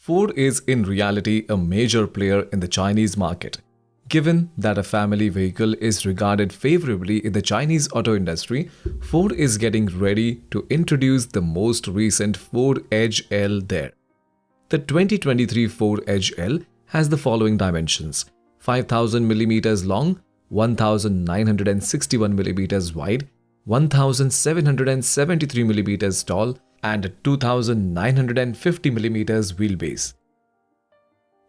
Ford is in reality a major player in the Chinese market. Given that a family vehicle is regarded favorably in the Chinese auto industry, Ford is getting ready to introduce the most recent Ford Edge L there. The 2023 Ford Edge L has the following dimensions: 5000 mm long, 1961 mm wide, 1773 mm tall, and 2950 mm wheelbase.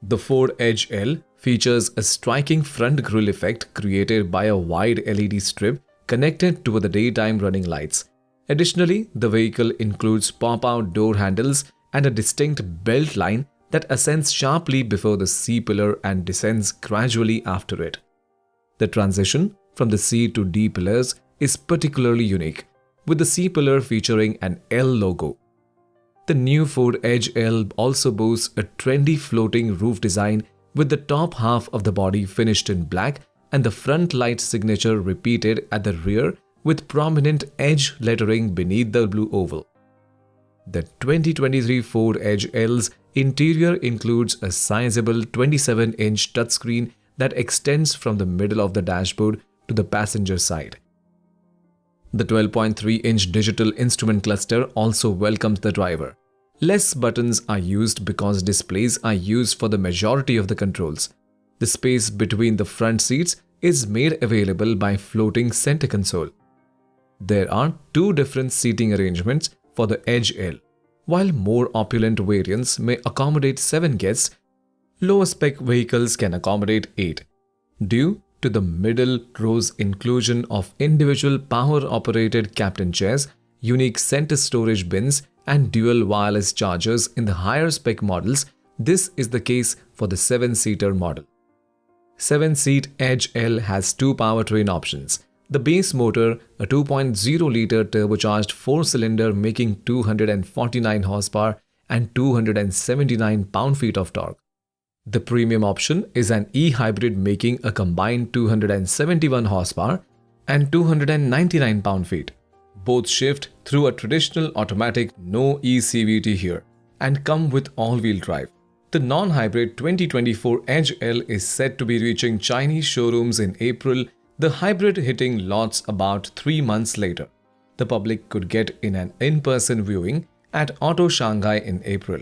The Ford Edge L features a striking front grille effect created by a wide LED strip connected to the daytime running lights. Additionally, the vehicle includes pop-out door handles and a distinct belt line that ascends sharply before the C-pillar and descends gradually after it. The transition from the C to D pillars is particularly unique, with the C-pillar featuring an L logo. The new Ford Edge L also boasts a trendy floating roof design with the top half of the body finished in black and the front light signature repeated at the rear with prominent edge lettering beneath the blue oval. The 2023 Ford Edge L's interior includes a sizable 27-inch touchscreen that extends from the middle of the dashboard to the passenger side. The 12.3-inch digital instrument cluster also welcomes the driver. Less buttons are used because displays are used for the majority of the controls. The space between the front seats is made available by floating center console. There are two different seating arrangements for the Edge L. While more opulent variants may accommodate 7 guests, lower-spec vehicles can accommodate 8. Due to the middle row's inclusion of individual power-operated captain chairs, unique center storage bins, and dual wireless chargers in the higher-spec models, this is the case for the 7-seater model. 7-seat Edge L has two powertrain options. The base motor, a 2.0-liter turbocharged 4-cylinder making 249 horsepower and 279 pound-feet of torque. The premium option is an e-hybrid making a combined 271 horsepower and 299 pound-feet. Both shift through a traditional automatic no eCVT here and come with all-wheel drive. The non-hybrid 2024 Edge L is said to be reaching Chinese showrooms in April, the hybrid hitting lots about 3 months later. The public could get in an in-person viewing at Auto Shanghai in April.